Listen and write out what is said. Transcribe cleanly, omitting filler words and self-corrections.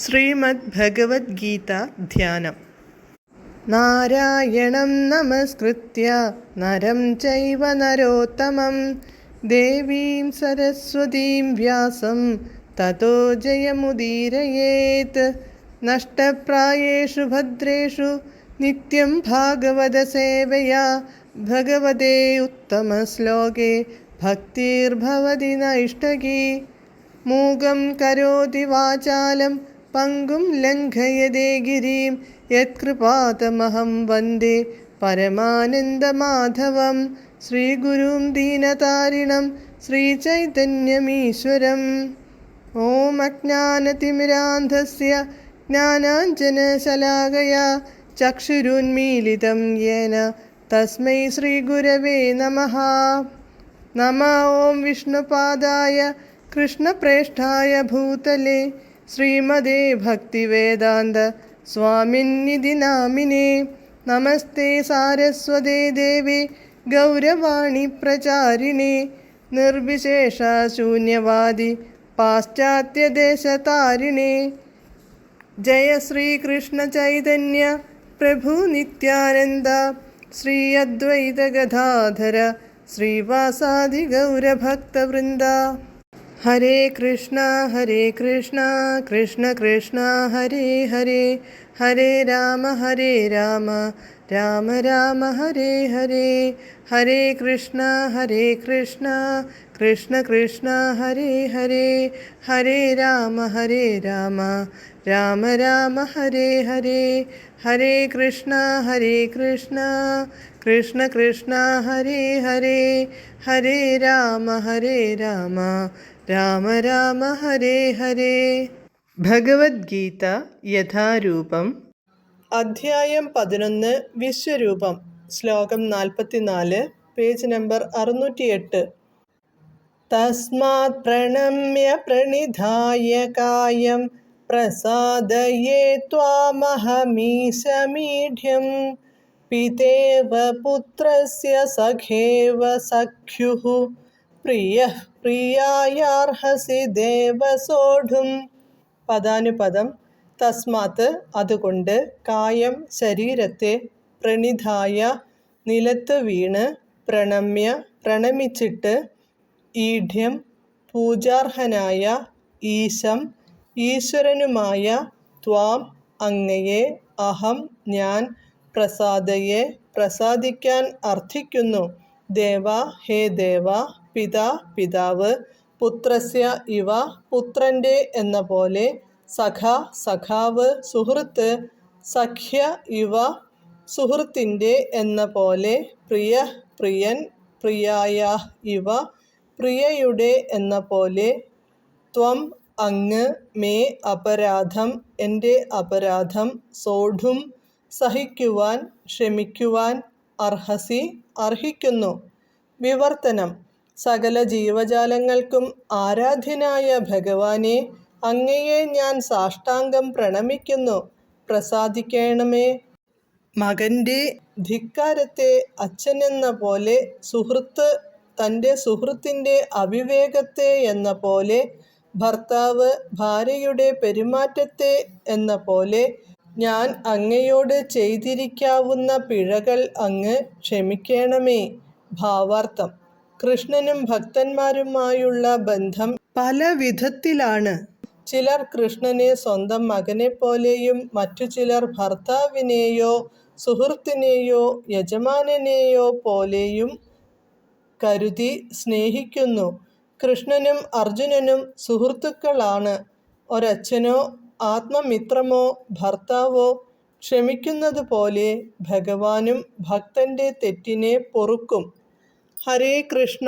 ശ്രീമദ് ഭഗവത്ഗീത ധ്യാനം. നാരായണം നമസ്കൃത്യ നരം ചൈവ നരോത്തമം ദേവീം സരസ്വതീം വ്യാസം തതോ ജയമുദീരയേത്. നഷ്ടപ്രായേഷു ഭദ്രേഷു നിത്യം ഭാഗവത സേവയാ ഭഗവതേ ഉത്തമശ്ലോകേ ഭക്തിർഭവതി നൈഷ്ടകീ. മൂകം കരോതി വാചാലം പങ്കും ലംഘയതേ ഗിരിം യത്കൃപാതമഹം വന്ദേ പരമാനന്ദമാധവം. ശ്രീഗുരും ദീനതാരിണം ശ്രീചൈതന്യമീശ്വരം. ഓം അജ്ഞാനതിമിരാന്ധസ്യ ജ്ഞാനാഞ്ജനശലാകയാ ചക്ഷുരുന്മീലിതം യേന തസ്മൈ ശ്രീഗുരവേ നമഃ. നമഃ ഓം വിഷ്ണുപാദായ കൃഷ്ണപ്രേഷ്ഠായ ഭൂതലേ ശ്രീമദേ ഭക്തിവേദാന്ത സ്വാമിന്നിധി നാമിനേ. നമസ്തേ സാരസ്വതേ ദേവേ ഗൗരവാണി പ്രചാരിണേ നിർവിശേഷ ശൂന്യവാദി പാശ്ചാത്യദേശതാരിണേ. ജയ ശ്രീകൃഷ്ണ ചൈതന്യ പ്രഭു നിത്യാനന്ദ ശ്രീ അദ്വൈത ഗദാധര ശ്രീവാസാദി ഗൗരഭക്തവൃന്ദ. ഹരേ കൃഷ്ണ കൃഷ്ണ കൃഷ്ണ ഹരേ ഹരേ, ഹരേ രാമ രാമ രാമ ഹരേ ഹരേ. ഹരേ കൃഷ്ണ കൃഷ്ണ കൃഷ്ണ ഹരേ ഹരേ, ഹരേ രാമ രാമ രാമ ഹരേ ഹരേ. ഹരേ കൃഷ്ണ കൃഷ്ണ കൃഷ്ണ ഹരേ ഹരേ, ഹരേ രാമ രാമ രാമ ഹരേ ഹരേ. ഭഗവത്ഗീത യഥാരൂപം. അധ്യായം 11 വിശ്വരൂപം. ശ്ലോകം 44, പേജ് നമ്പർ 608. തസ്മാത് പ്രണമ്യ പ്രണിധായ കായം പ്രസാദയേ ത്വാമഹമീശമീഢ്യം പിതേവ പുത്രസ്യ സഖേവ സഖ്യുഃ പ്രിയഃ പ്രിയായാർഹസി ദേവ സോഢും. പദാനുപദം. തസ്മാത്ത് അതുകൊണ്ട്, കായം ശരീരത്തെ, പ്രണിധായ നിലത്ത് വീണ്, പ്രണമ്യ പ്രണമിച്ചിട്ട്, ഈഢ്യം പൂജാർഹനായ, ഈശം ഈശ്വരനുമായ, ത്വാം അങ്ങയെ, അഹം ഞാൻ, പ്രസാദയെ പ്രസാദിക്കാൻ അർത്ഥിക്കുന്നു, ദേവ ഹേ ദേവ, പിതാ പിതാവ്, പുത്രസ്യ ഇവ പുത്രൻ്റെ എന്ന പോലെ, സഖ സഖാവ്, സുഹൃത്ത് സഖ്യ ഇവ സുഹൃത്തിൻ്റെ എന്ന പോലെ, പ്രിയ പ്രിയൻ, പ്രിയായ ഇവ പ്രിയയുടെ എന്ന പോലെ, ത്വം അങ്ങ്, മേ അപരാധം എൻ്റെ അപരാധം, സോഢും സഹിക്കുവാൻ ക്ഷമിക്കുവാൻ, അർഹസി അർഹിക്കുന്നു. വിവർത്തനം. സകല ജീവജാലങ്ങൾക്കും ആരാധ്യനായ ഭഗവാനെ, അങ്ങയെ ഞാൻ സാഷ്ടാംഗം പ്രണമിക്കുന്നു, പ്രസാദിക്കണമേ. മകൻ്റെ ധിക്കാരത്തെ അച്ഛനെന്ന പോലെ, സുഹൃത്ത് തൻ്റെ സുഹൃത്തിൻ്റെ അവിവേകത്തെ എന്ന പോലെ, ഭർത്താവ് ഭാര്യയുടെ പെരുമാറ്റത്തെ എന്ന പോലെ, ഞാൻ അങ്ങയോട് ചെയ്തിരിക്കാവുന്ന പിഴകൾ അങ്ങ് ക്ഷമിക്കണമേ. ഭാവാർത്ഥം. കൃഷ്ണനും ഭക്തന്മാരുമായുള്ള ബന്ധം പല വിധത്തിലാണ്. ചിലർ കൃഷ്ണനെ സ്വന്തം മകനെപ്പോലെയും മറ്റു ചിലർ ഭർത്താവിനെയോ സുഹൃത്തിനെയോ യജമാനനെയോ പോലെയും കരുതി സ്നേഹിക്കുന്നു. കൃഷ്ണനും അർജുനനും സുഹൃത്തുക്കളാണ്. ഒരച്ഛനോ ആത്മമിത്രമോ ഭർത്താവോ ക്ഷമിക്കുന്നത് പോലെ ഭഗവാനും ഭക്തൻ്റെ തെറ്റിനെ പൊറുക്കും. ഹരേ കൃഷ്ണ.